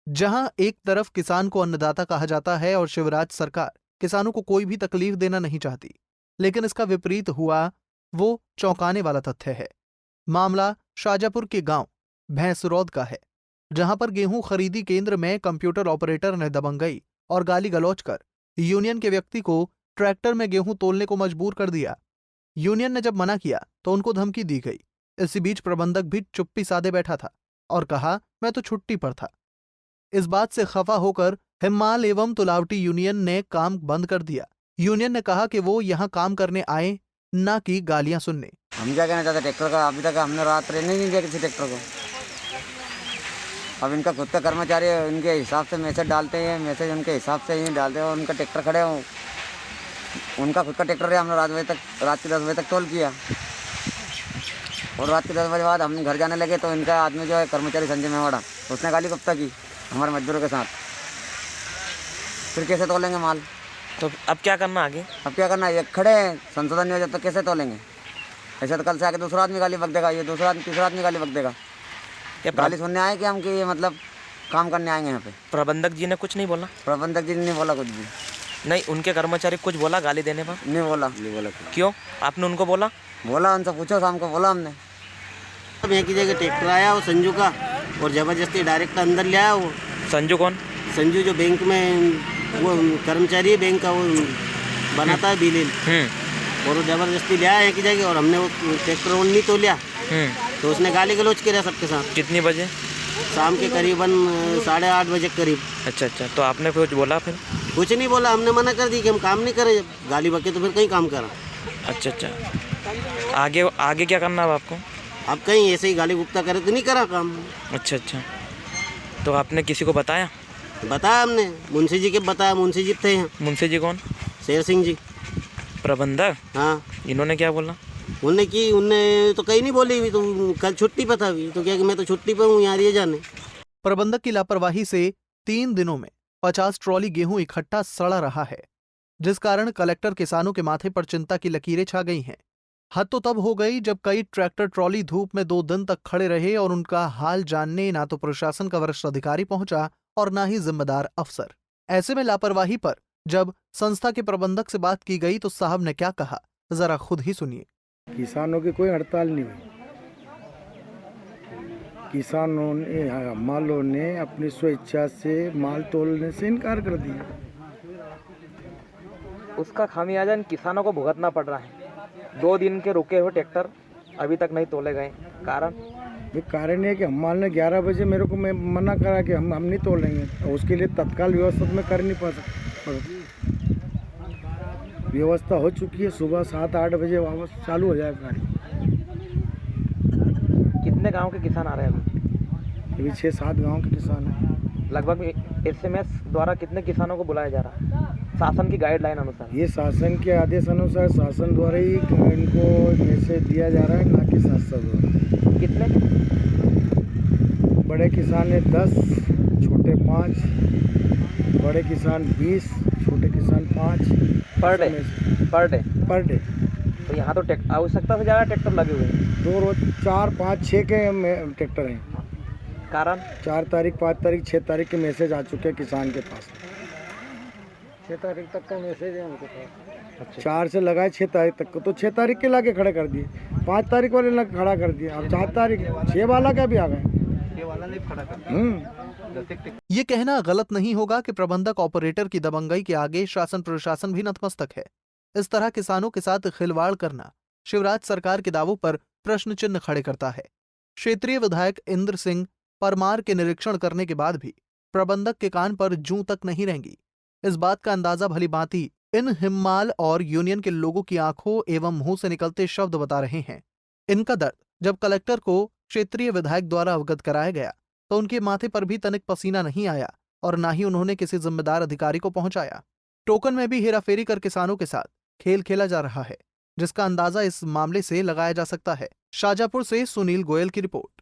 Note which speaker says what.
Speaker 1: जहां एक तरफ किसान को अन्नदाता कहा जाता है और शिवराज सरकार किसानों को कोई भी तकलीफ देना नहीं चाहती, लेकिन इसका विपरीत हुआ वो चौंकाने वाला तथ्य है। मामला शाजापुर के गांव भैंसरौद का है, जहां पर गेहूं खरीदी केंद्र में कंप्यूटर ऑपरेटर ने दबंगई और गाली गलौज कर यूनियन के व्यक्ति को ट्रैक्टर में गेहूं तोलने को मजबूर कर दिया। यूनियन ने जब मना किया तो उनको धमकी दी गई। इसी बीच प्रबंधक भी चुप्पी साधे बैठा था और कहा, मैं तो छुट्टी पर था। इस बात से खफा होकर हिम्माल एवं तुलावटी यूनियन ने काम बंद कर दिया। यूनियन ने कहा कि वो यहाँ काम करने आए, ना कि गालियां सुनने।
Speaker 2: हम क्या कहना चाहते ट्रैक्टर का, अभी तक हमने रात रहने नहीं दिया किसी ट्रैक्टर को। अब इनका खुद का कर्मचारी इनके हिसाब से मैसेज डालते हैं, मैसेज उनके हिसाब से ही डालते हैं और उनका ट्रैक्टर खड़े हो, उनका खुद का ट्रैक्टर है। हमने रात के 10 बजे तक टोल किया और रात के 10 बजे बाद हम घर जाने लगे तो इनका आदमी जो है कर्मचारी संजय मेवाड़ा, उसने गाली गप्ता की हमारे मजदूरों के साथ। फिर कैसे तोलेंगे माल?
Speaker 3: तो अब क्या करना आगे?
Speaker 2: अब क्या करना है, ये खड़े हैं, संशोधन नहीं हो जाता तो कैसे तोलेंगे? ऐसे तो कल से आके दूसरा आदमी गाली बक देगा, ये दूसरा आदमी तीसरा आदमी गाली बक देगा। गाली सुनने आए कि हम कि ये मतलब काम करने आएंगे यहाँ पे।
Speaker 3: प्रबंधक जी ने कुछ नहीं बोला?
Speaker 2: प्रबंधक जी ने नहीं बोला कुछ भी।
Speaker 3: नहीं, उनके कर्मचारी कुछ बोला गाली देने पर?
Speaker 2: नहीं बोला।
Speaker 3: क्यों? आपने उनको बोला?
Speaker 2: बोला, उनसे पूछो, शाम को बोला हमने।
Speaker 4: अब यहाँ की जगह ट्रैक्टर आया वो संजू का और ज़बरदस्ती डायरेक्ट अंदर ले आया। वो
Speaker 3: संजू कौन?
Speaker 4: संजू जो बैंक में वो कर्मचारी है बैंक का, वो बनाता है बिल। और वो ज़बरदस्ती ले आया यहाँ की जगह और हमने वो ट्रैक्टर ऑन नहीं तो लिया तो उसने गाली गलौज किया सबके साथ।
Speaker 3: कितनी बजे?
Speaker 4: शाम के करीबन 8:30 बजे करीब।
Speaker 3: अच्छा, तो आपने कुछ बोला? फिर
Speaker 4: कुछ नहीं बोला, हमने मना कर दी कि हम काम नहीं करें। गाली बके तो फिर कहीं काम करा।
Speaker 3: अच्छा, आगे क्या करना है आपको?
Speaker 4: अब कहीं ऐसे ही गाली गुप्ता करे तो नहीं करा काम।
Speaker 3: अच्छा, तो आपने किसी को बताया?
Speaker 4: बताया हमने, मुंशी जी के बताया। मुंशी जी थे यहाँ।
Speaker 3: मुंशी जी कौन?
Speaker 4: शेर सिंह जी।
Speaker 3: प्रबंधक?
Speaker 4: हाँ।
Speaker 3: इन्होंने क्या बोला?
Speaker 4: उनने तो कहीं नहीं बोली। तो कल छुट्टी पर था अभी तो क्या कि मैं तो छुट्टी पर हूँ यहाँ ये जाने।
Speaker 1: प्रबंधक की लापरवाही से 3 दिनों में 50 ट्रॉली गेहूं इकट्ठा सड़ा रहा है, जिस कारण कलेक्टर किसानों के माथे पर चिंता की लकीरें छा गई हैं। हद तो तब हो गई जब कई ट्रैक्टर ट्रॉली धूप में 2 दिन तक खड़े रहे और उनका हाल जानने ना तो प्रशासन का वरिष्ठ अधिकारी पहुंचा और ना ही जिम्मेदार अफसर। ऐसे में लापरवाही पर जब संस्था के प्रबंधक से बात की गई तो साहब ने क्या कहा, जरा खुद ही सुनिए।
Speaker 5: किसानों की कोई हड़ताल नहीं हुई। किसानों ने, मालों ने अपनी स्वेच्छा से माल तोलने से इनकार कर दिया।
Speaker 3: उसका खामियाजा इन किसानों को भुगतना पड़ रहा है। 2 दिन के रुके हुए ट्रैक्टर अभी तक नहीं तोले गए। कारण?
Speaker 5: ये कारण है कि हम माल ने 11 बजे मेरे को मैं मना करा कि हम नहीं तोलेंगे, और उसके लिए तत्काल व्यवस्था में कर नहीं पा सकते। व्यवस्था हो चुकी है, सुबह 7-8 बजे वापस चालू हो जाएगा गाड़ी।
Speaker 3: कितने गांव के किसान आ रहे हैं
Speaker 5: अभी 6-7 गांव के किसान हैं।
Speaker 3: लगभग SMS द्वारा कितने किसानों को बुलाया जा रहा है शासन की गाइडलाइन अनुसार?
Speaker 5: ये शासन के आदेश अनुसार शासन द्वारा ही इनको मैसेज दिया जा रहा है, ना कि संस्था द्वारा।
Speaker 3: कितने?
Speaker 5: बड़े किसान है 10, छोटे 5, बड़े किसान 20, छोटे किसान 5
Speaker 3: पर डे। तो यहाँ तो आवश्यकता से ज़्यादा ट्रैक्टर लगे हुए हैं।
Speaker 5: 2 रोज 4, 5, 6 के ट्रैक्टर हैं।
Speaker 3: कारण?
Speaker 5: 4 तारीख, 5 तारीख, 6 तारीख के मैसेज आ चुके हैं किसान के पास। 6 तारीख तक का मैसेज है उनके पास। अच्छा। 4 से लगाए 6 तारीख तक को, तो 6 तारीख के लाके खड़े कर दिए, 5 तारीख वाले लाके खड़ा कर दिए। अब 4 तारीख 6 वाला का भी आ गए।
Speaker 1: ये कहना गलत नहीं होगा कि प्रबंधक ऑपरेटर की दबंगई के आगे शासन प्रशासन भी नतमस्तक है। इस तरह किसानों के साथ खिलवाड़ करना शिवराज सरकार के दावों पर प्रश्न चिन्ह खड़े करता है। क्षेत्रीय विधायक इंद्र सिंह परमार के निरीक्षण करने के बाद भी प्रबंधक के कान पर जूं तक नहीं रहेंगी। इस बात का अंदाजा भली भांति इन हिम्माल और यूनियन के लोगों की आंखों एवं मुंह से निकलते शब्द बता रहे हैं। इनका दर्द जब कलेक्टर को क्षेत्रीय विधायक द्वारा अवगत कराया गया तो उनके माथे पर भी तनिक पसीना नहीं आया और ना ही उन्होंने किसी जिम्मेदार अधिकारी को पहुंचाया। टोकन में भी हेराफेरी कर किसानों के साथ खेल खेला जा रहा है, जिसका अंदाजा इस मामले से लगाया जा सकता है। शाजापुर से सुनील गोयल की रिपोर्ट।